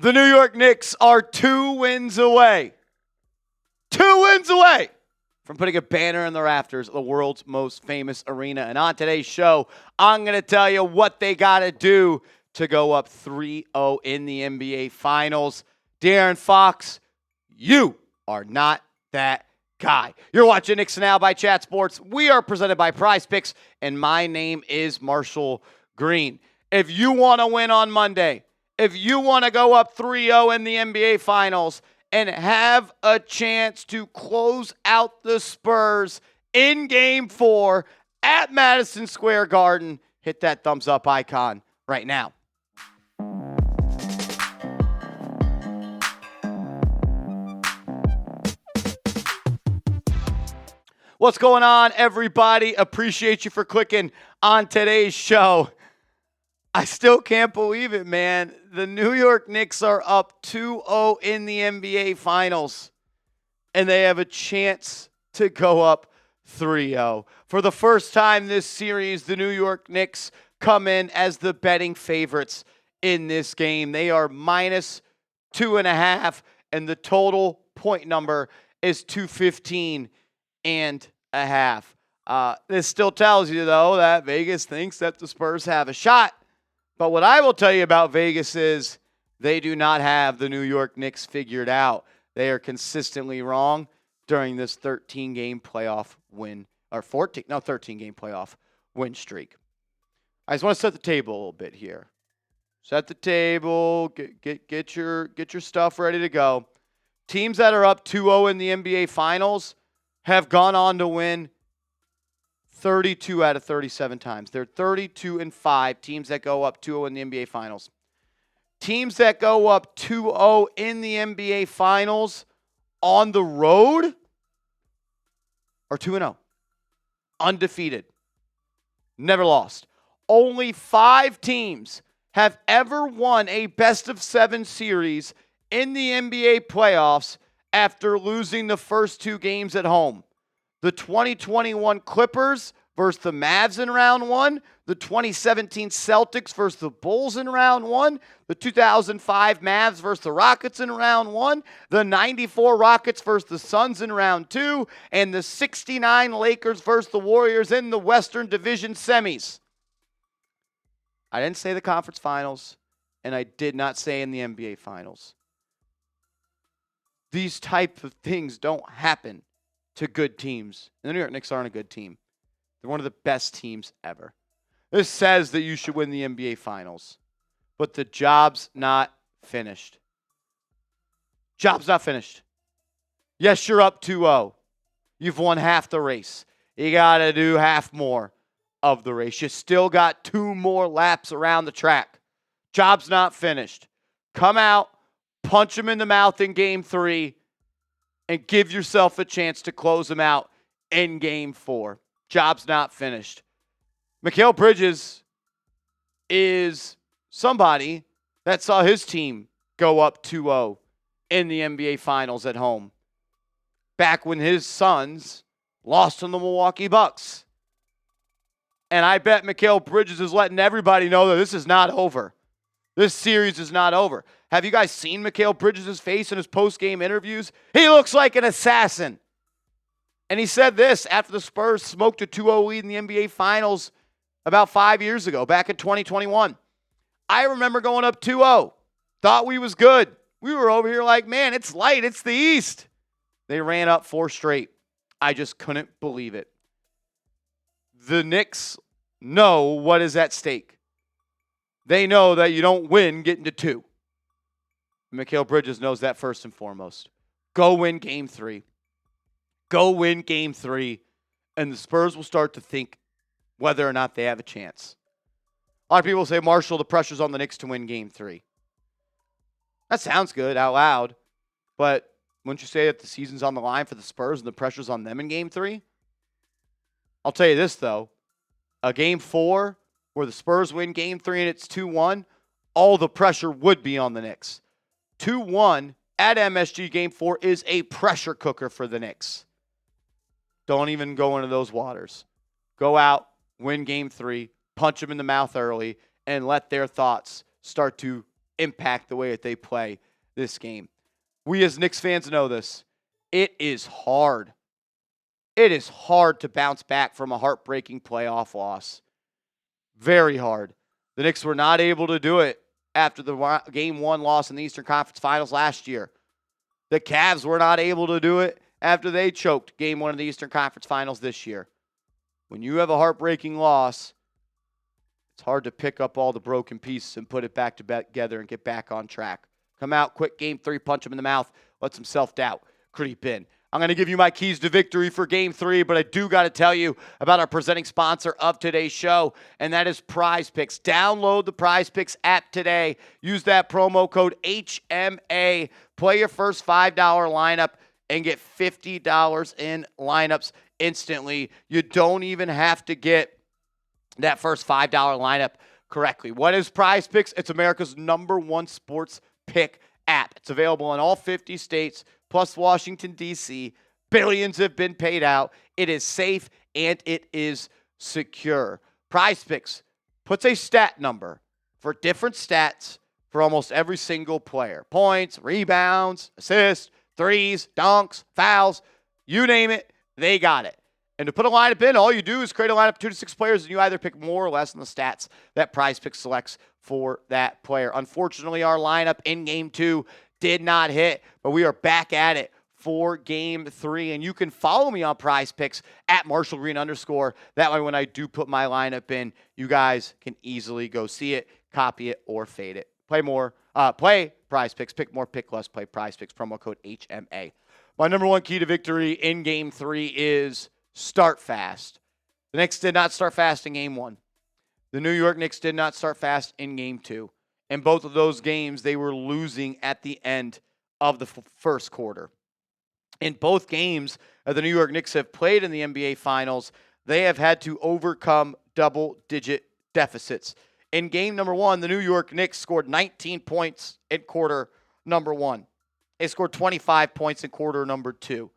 The New York Knicks are 2 wins away. 2 wins away from putting a banner in the rafters of the world's most famous arena. And on today's show, I'm going to tell you what they got to do to go up 3-0 in the NBA Finals. De'Aaron Fox, you are not that guy. You're watching Knicks Now by Chat Sports. We are presented by Prize Picks, and my name is Marshall Green. If you want to win on Monday, if you want to go up 3-0 in the NBA Finals and have a chance to close out the Spurs in Game 4 at Madison Square Garden, hit that thumbs up icon right now. What's going on, everybody? Appreciate you for clicking on today's show. I still can't believe it, man. The New York Knicks are up 2-0 in the NBA Finals, and they have a chance to go up 3-0. For the first time this series, the New York Knicks come in as the betting favorites in this game. They are minus 2.5, and the total point number is 215.5. This still tells you, though, that Vegas thinks that the Spurs have a shot. But what I will tell you about Vegas is they do not have the New York Knicks figured out. They are consistently wrong during this 13-game playoff win, or 13-game playoff win streak. I just want to set the table a little bit here. Set the table, get your stuff ready to go. Teams that are up 2-0 in the NBA Finals have gone on to win 32 out of 37 times. They're 32-5 teams that go up 2-0 in the NBA Finals. Teams that go up 2-0 in the NBA Finals on the road are 2-0. Undefeated. Never lost. Only 5 teams have ever won a best-of-7 series in the NBA playoffs after losing the first 2 games at home. The 2021 Clippers versus the Mavs in round 1. The 2017 Celtics versus the Bulls in round 1. The 2005 Mavs versus the Rockets in round 1. The 94 Rockets versus the Suns in round 2. And the 69 Lakers versus the Warriors in the Western Division semis. I didn't say the conference finals, and I did not say in the NBA Finals. These type of things don't happen to good teams. And the New York Knicks aren't a good team. They're one of the best teams ever. This says that you should win the NBA Finals. But the job's not finished. Job's not finished. Yes, you're up 2-0. You've won half the race. You got to do half more of the race. You still got 2 more laps around the track. Job's not finished. Come out, punch them in the mouth in Game 3, and give yourself a chance to close them out in Game 4. Job's not finished. Mikal Bridges is somebody that saw his team go up 2-0 in the NBA Finals at home back when his Suns lost to the Milwaukee Bucks. And I bet Mikal Bridges is letting everybody know that this is not over. This series is not over. Have you guys seen Mikal Bridges' face in his post-game interviews? He looks like an assassin. And he said this after the Spurs smoked a 2-0 lead in the NBA Finals about 5 years ago, back in 2021. I remember going up 2-0. Thought we was good. We were over here like, man, it's light. It's the East. They ran up 4 straight. I just couldn't believe it. The Knicks know what is at stake. They know that you don't win getting to 2. Mikal Bridges knows that first and foremost. Go win Game 3. Go win Game 3, and the Spurs will start to think whether or not they have a chance. A lot of people say, Marshall, the pressure's on the Knicks to win Game 3. That sounds good out loud, but wouldn't you say that the season's on the line for the Spurs and the pressure's on them in Game 3? I'll tell you this, though. A Game 4 where the Spurs win Game 3 and it's 2-1, all the pressure would be on the Knicks. 2-1 at MSG Game 4 is a pressure cooker for the Knicks. Don't even go into those waters. Go out, win Game 3, punch them in the mouth early, and let their thoughts start to impact the way that they play this game. We as Knicks fans know this. It is hard. It is hard to bounce back from a heartbreaking playoff loss. Very hard. The Knicks were not able to do it after the Game 1 loss in the Eastern Conference Finals last year. The Cavs were not able to do it after they choked Game 1 of the Eastern Conference Finals this year. When you have a heartbreaking loss, it's hard to pick up all the broken pieces and put it back together and get back on track. Come out, quick Game 3, punch him in the mouth, let some self-doubt creep in. I'm going to give you my keys to victory for Game 3, but I do got to tell you about our presenting sponsor of today's show, and that is Prize Picks. Download the Prize Picks app today. Use that promo code HMA. Play your first $5 lineup and get $50 in lineups instantly. You don't even have to get that first $5 lineup correctly. What is Prize Picks? It's America's #1 sports pick app. It's available in all 50 states, plus Washington, D.C. Billions have been paid out. It is safe and it is secure. Prize Picks puts a stat number for different stats for almost every single player. Points, rebounds, assists, threes, dunks, fouls, you name it, they got it. And to put a lineup in, all you do is create a lineup of 2 to 6 players, and you either pick more or less than the stats that Prize Picks selects for that player. Unfortunately, our lineup in Game 2 did not hit, but we are back at it for Game 3. And you can follow me on Prize Picks at @MarshallGreen_. That way, when I do put my lineup in, you guys can easily go see it, copy it, or fade it. Play Prize Picks, pick more, pick less, play Prize Picks, promo code HMA. My #1 key to victory in Game 3 is start fast. The Knicks did not start fast in Game 1. The New York Knicks did not start fast in Game 2. In both of those games, they were losing at the end of the first quarter. In both games that the New York Knicks have played in the NBA Finals, they have had to overcome double-digit deficits. In Game #1, the New York Knicks scored 19 points in quarter #1. They scored 25 points in quarter #2.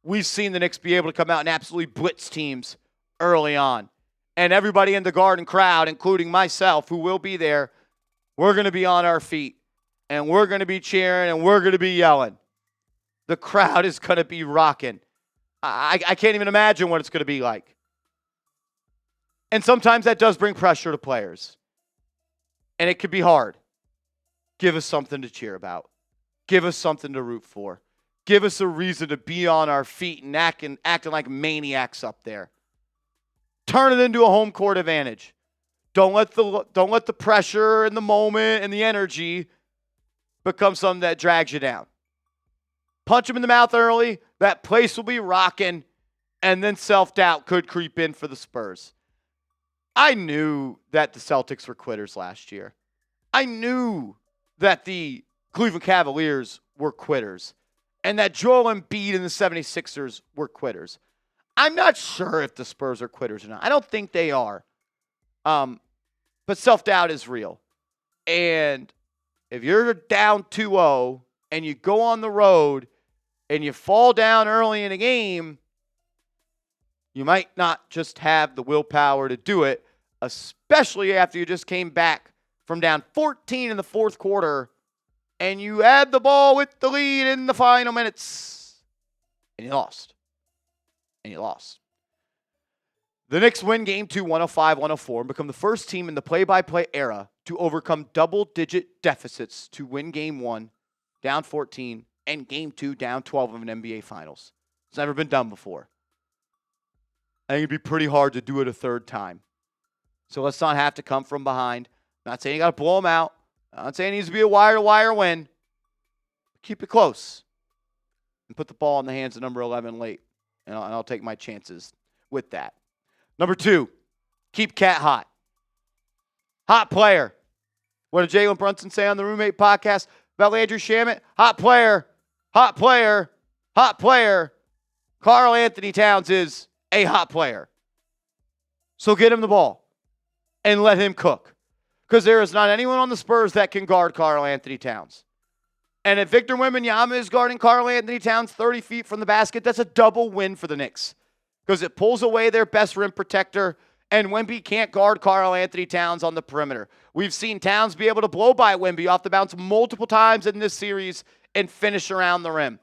We've seen the Knicks be able to come out and absolutely blitz teams early on. And everybody in the Garden crowd, including myself, who will be there, we're going to be on our feet. And we're going to be cheering and we're going to be yelling. The crowd is going to be rocking. I can't even imagine what it's going to be like. And sometimes that does bring pressure to players. And it could be hard. Give us something to cheer about. Give us something to root for. Give us a reason to be on our feet and acting like maniacs up there. Turn it into a home court advantage. Don't let the pressure and the moment and the energy become something that drags you down. Punch them in the mouth early. That place will be rocking. And then self-doubt could creep in for the Spurs. I knew that the Celtics were quitters last year. I knew that the Cleveland Cavaliers were quitters. And that Joel Embiid and the 76ers were quitters. I'm not sure if the Spurs are quitters or not. I don't think they are. But self-doubt is real. And if you're down 2-0 and you go on the road and you fall down early in a game, you might not just have the willpower to do it, especially after you just came back from down 14 in the fourth quarter and you had the ball with the lead in the final minutes and you lost. The Knicks win Game 2 105-104 and become the first team in the play-by-play era to overcome double-digit deficits to win Game 1 down 14 and Game 2 down 12 of an NBA Finals. It's never been done before. I think it'd be pretty hard to do it a third time. So let's not have to come from behind. Not saying you got to blow them out. Not saying it needs to be a wire-to-wire win. Keep it close. And put the ball in the hands of number 11 late. And I'll take my chances with that. Number 2, keep Cat hot. Hot player. What did Jalen Brunson say on the Roommate podcast about Landry Shamet? Hot player. Hot player. Hot player. Karl-Anthony Towns is a hot player. So get him the ball and let him cook. Because there is not anyone on the Spurs that can guard Karl-Anthony Towns. And if Victor Wembanyama is guarding Karl-Anthony Towns 30 feet from the basket, that's a double win for the Knicks. Because it pulls away their best rim protector And Wemby can't guard Karl-Anthony Towns on the perimeter. We've seen Towns be able to blow by Wemby off the bounce multiple times in this series and finish around the rim.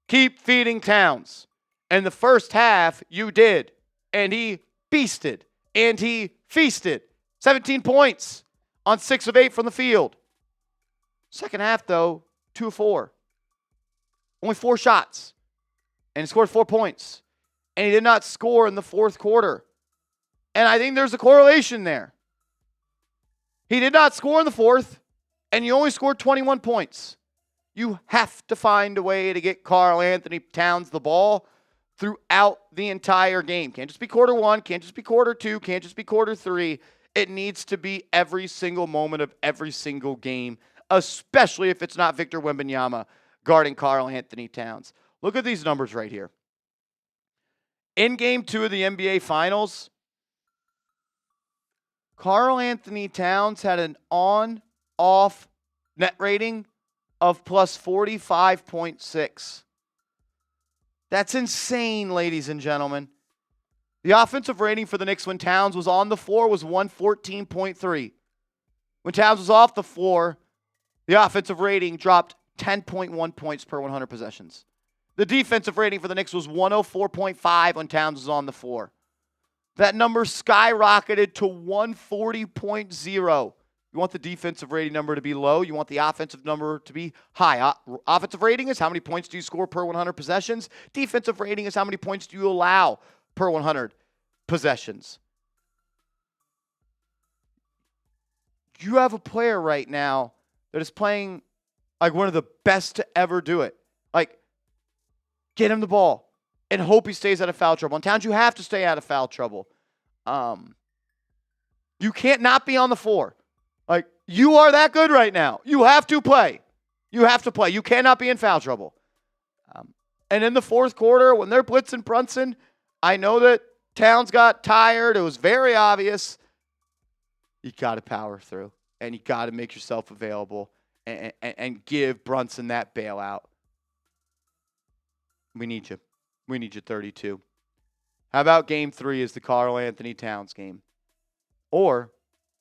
Keep feeding Towns. In the first half, you did. And he beasted. And he feasted. 17 points on 6 of 8 from the field. Second half, though, 2 of 4. Only 4 shots. And he scored 4 points. And he did not score in the fourth quarter. And I think there's a correlation there. He did not score in the fourth, and you only scored 21 points. You have to find a way to get Karl-Anthony Towns the ball throughout the entire game. Can't just be quarter 1, can't just be quarter 2, can't just be quarter 3. It needs to be every single moment of every single game, especially if it's not Victor Wembanyama guarding Karl-Anthony Towns. Look at these numbers right here. In Game 2 of the NBA Finals, Karl-Anthony Towns had an on-off net rating of plus 45.6. That's insane, ladies and gentlemen. The offensive rating for the Knicks when Towns was on the floor was 114.3. When Towns was off the floor, the offensive rating dropped 10.1 points per 100 possessions. The defensive rating for the Knicks was 104.5 when Towns was on the floor. That number skyrocketed to 140.0. You want the defensive rating number to be low. You want the offensive number to be high. Offensive rating is how many points do you score per 100 possessions. Defensive rating is how many points do you allow per 100 possessions. You have a player right now that is playing like one of the best to ever do it. Like, get him the ball and hope he stays out of foul trouble. On Towns, you have to stay out of foul trouble. You can't not be on the floor. Like, you are that good right now. You have to play. You have to play. You cannot be in foul trouble. And in the fourth quarter, when they're blitzing Brunson, I know that Towns got tired. It was very obvious. You got to power through, and you got to make yourself available and give Brunson that bailout. We need you. We need you 32. How about Game 3 is the Karl-Anthony Towns game? Or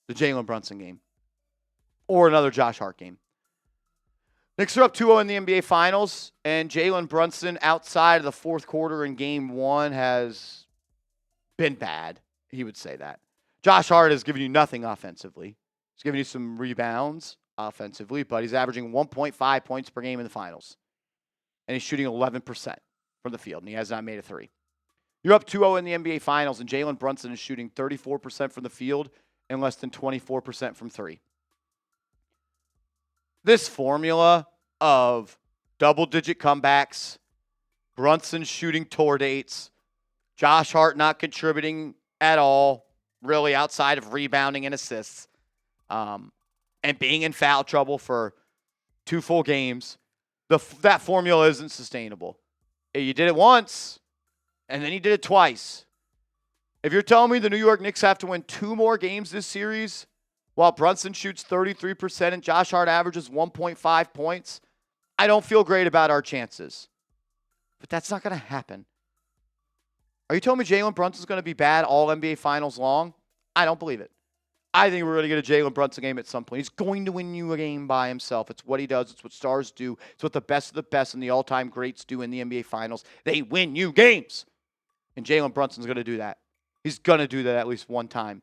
the Jalen Brunson game? Or another Josh Hart game? Knicks are up 2-0 in the NBA Finals, and Jalen Brunson outside of the fourth quarter in Game 1 has been bad. He would say that. Josh Hart has given you nothing offensively. He's given you some rebounds offensively, but he's averaging 1.5 points per game in the finals. And he's shooting 11% from the field, and he has not made a 3. You're up 2-0 in the NBA Finals, and Jalen Brunson is shooting 34% from the field and less than 24% from 3. This formula of double-digit comebacks, Brunson shooting toward 8s, Josh Hart not contributing at all, really outside of rebounding and assists, and being in foul trouble for 2 full games, that formula isn't sustainable. You did it once, and then you did it twice. If you're telling me the New York Knicks have to win 2 more games this series while Brunson shoots 33% and Josh Hart averages 1.5 points, I don't feel great about our chances. But that's not going to happen. Are you telling me Jalen Brunson's going to be bad all NBA Finals long? I don't believe it. I think we're going to get a Jalen Brunson game at some point. He's going to win you a game by himself. It's what he does. It's what stars do. It's what the best of the best and the all-time greats do in the NBA Finals. They win you games. And Jalen Brunson's going to do that. He's going to do that at least one time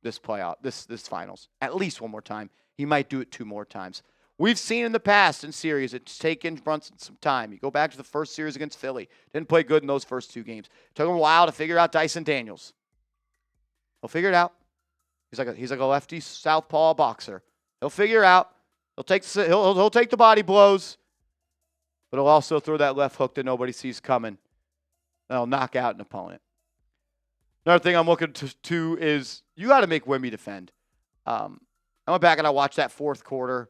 this finals. At least one more time. He might do it 2 more times. We've seen in the past in series, it's taken Brunson some time. You go back to the first series against Philly. Didn't play good in those first 2 games. Took him a while to figure out Dyson Daniels. He'll figure it out. He's like a lefty southpaw boxer. He'll figure it out. He'll take the body blows, but he'll also throw that left hook that nobody sees coming. That'll knock out an opponent. Another thing I'm looking to is you got to make Wemby defend. I went back and I watched that fourth quarter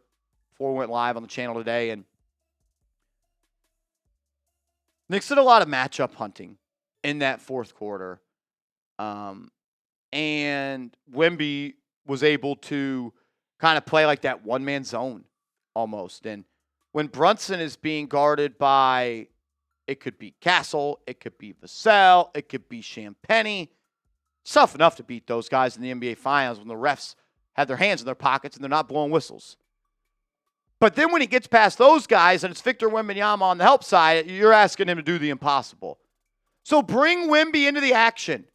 before we went live on the channel today, and Knicks did a lot of matchup hunting in that fourth quarter. And Wemby was able to kind of play like that one-man zone almost. And when Brunson is being guarded by, it could be Castle, it could be Vassell, it could be Champagnie, It's tough enough to beat those guys in the NBA Finals when the refs have their hands in their pockets and they're not blowing whistles. But then when he gets past those guys and it's Victor Wembanyama on the help side, you're asking him to do the impossible. So bring Wemby into the action.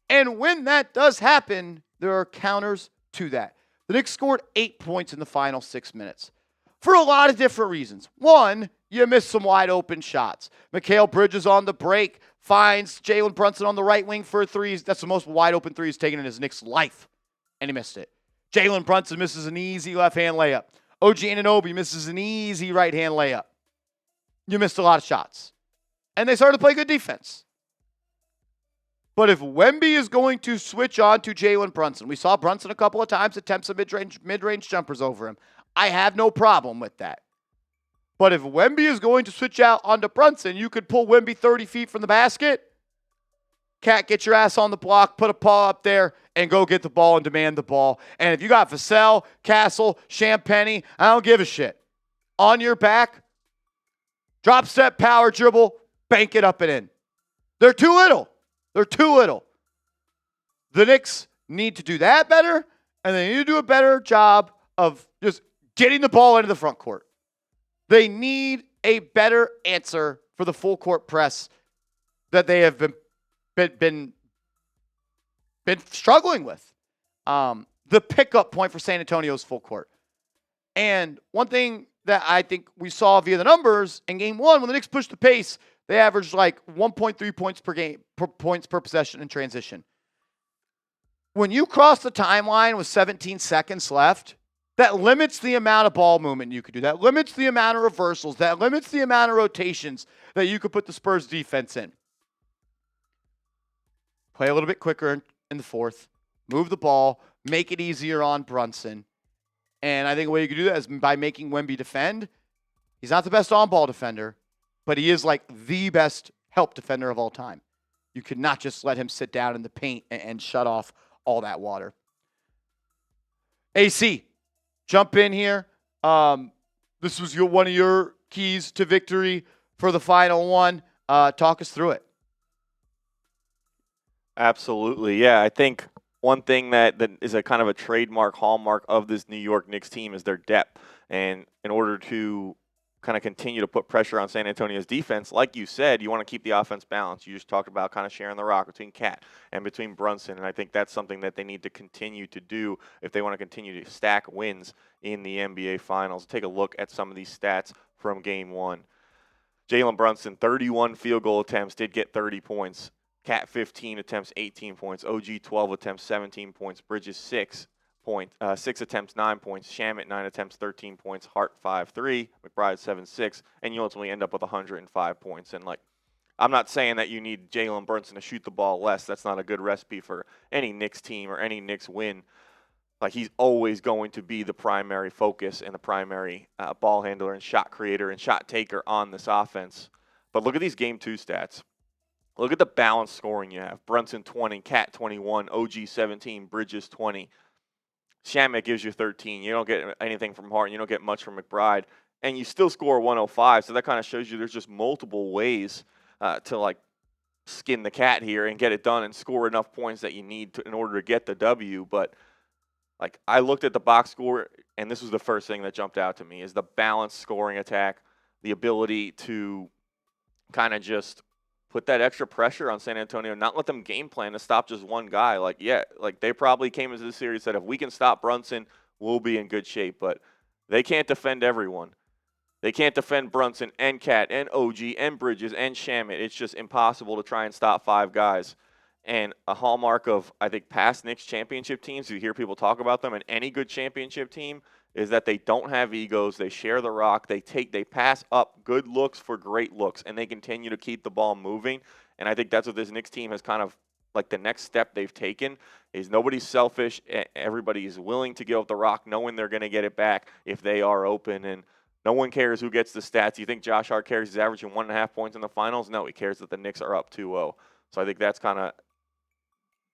And when that does happen, there are counters to that. The Knicks scored 8 points in the final 6 minutes for a lot of different reasons. One, you missed some wide open shots. Mikal Bridges on the break finds Jalen Brunson on the right wing for a three. That's the most wide open three he's taken in his Knicks life, and he missed it. Jalen Brunson misses an easy left-hand layup. OG Anunoby misses an easy right-hand layup. You missed a lot of shots. And they started to play good defense. But if Wemby is going to switch on to Jalen Brunson, we saw Brunson a couple of times attempt some mid-range jumpers over him. I have no problem with that. But if Wemby is going to switch out onto Brunson, you could pull Wemby 30 feet from the basket. Cat, get your ass on the block, put a paw up there, and go get the ball and demand the ball. And if you got Vassell, Castle, Champagnie, I don't give a shit. On your back, drop step, power dribble, bank it up and in. They're too little. They're too little. The Knicks need to do that better, and they need to do a better job of just getting the ball into the front court. They need a better answer for the full court press that they have been struggling with. The pickup point for San Antonio is full court. And one thing that I think we saw via the numbers in game one, when the Knicks pushed the pace, they averaged like 1.3 points per game, points per possession in transition. When you cross the timeline with 17 seconds left, that limits the amount of ball movement you could do. That limits the amount of reversals. That limits the amount of rotations that you could put the Spurs defense in. Play a little bit quicker in the fourth. Move the ball. Make it easier on Brunson. And I think the way you could do that is by making Wemby defend. He's not the best on-ball defender, but he is like the best help defender of all time. You could not just let him sit down in the paint and shut off all that water. AC, jump in here. This was one of your keys to victory for the final one. Talk us through it. Absolutely. Yeah, I think one thing that is a kind of a trademark hallmark of this New York Knicks team is their depth. And in order to kind of continue to put pressure on San Antonio's defense, like you said, you want to keep the offense balanced. You just talked about kind of sharing the rock between Cat and between Brunson, and I think that's something that they need to continue to do if they want to continue to stack wins in the NBA Finals. Take a look at some of these stats from Game 1. Jalen Brunson, 31 field goal attempts, did get 30 points. Cat 15 attempts, 18 points. OG 12 attempts, 17 points. Bridges 6 attempts, 9 points. Shamet 9 attempts, 13 points. Hart 5-3. McBride 7-6. And you ultimately end up with 105 points. And I'm not saying that you need Jalen Brunson to shoot the ball less. That's not a good recipe for any Knicks team or any Knicks win. He's always going to be the primary focus and the primary ball handler and shot creator and shot taker on this offense. But look at these Game 2 stats. Look at the balanced scoring you have. Brunson 20, Cat 21, OG 17, Bridges 20. Shamet gives you 13. You don't get anything from Hart. You don't get much from McBride. And you still score 105. So that kind of shows you there's just multiple ways to skin the cat here and get it done and score enough points that you need in order to get the W. But I looked at the box score, and this was the first thing that jumped out to me, is the balanced scoring attack, the ability to kind of just put that extra pressure on San Antonio, not let them game plan to stop just one guy. They probably came into the series and said, if we can stop Brunson, we'll be in good shape. But they can't defend everyone. They can't defend Brunson and Cat and OG and Bridges and Shamet. It's just impossible to try and stop 5 guys. And a hallmark of, I think, past Knicks championship teams, you hear people talk about them, and any good championship team is that they don't have egos. They share the rock. They pass up good looks for great looks, and they continue to keep the ball moving. And I think that's what this Knicks team has kind of, the next step they've taken is nobody's selfish. Everybody is willing to give up the rock, knowing they're going to get it back if they are open. And no one cares who gets the stats. You think Josh Hart cares he's averaging 1.5 points in the finals? No, he cares that the Knicks are up 2-0. So I think that's kind of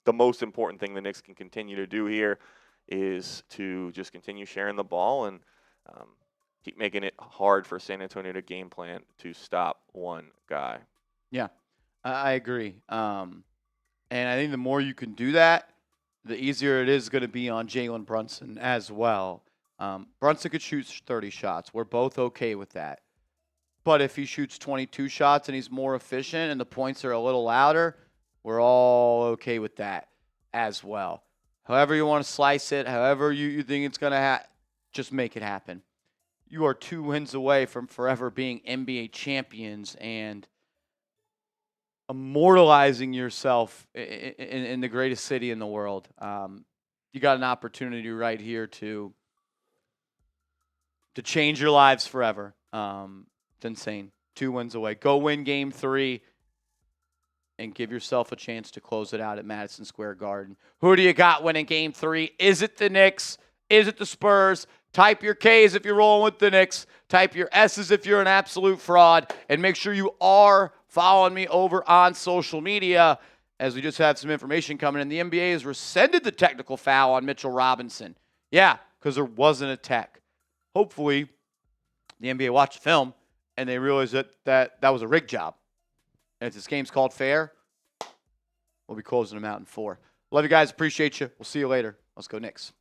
the most important thing the Knicks can continue to do here, is to just continue sharing the ball and keep making it hard for San Antonio to game plan to stop one guy. Yeah, I agree. And I think the more you can do that, the easier it is going to be on Jalen Brunson as well. Brunson could shoot 30 shots. We're both okay with that. But if he shoots 22 shots and he's more efficient and the points are a little louder, we're all okay with that as well. However you want to slice it, however you think it's going to just make it happen. You are 2 wins away from forever being NBA champions and immortalizing yourself in the greatest city in the world. You got an opportunity right here to change your lives forever. It's insane. 2 wins away. Go win Game 3 and give yourself a chance to close it out at Madison Square Garden. Who do you got winning Game 3? Is it the Knicks? Is it the Spurs? Type your K's if you're rolling with the Knicks. Type your S's if you're an absolute fraud. And make sure you are following me over on social media, as we just had some information coming in. The NBA has rescinded the technical foul on Mitchell Robinson. Yeah, because there wasn't a tech. Hopefully, the NBA watched the film and they realized that was a rig job. And if this game's called fair, we'll be closing them out in 4. Love you guys. Appreciate you. We'll see you later. Let's go Knicks.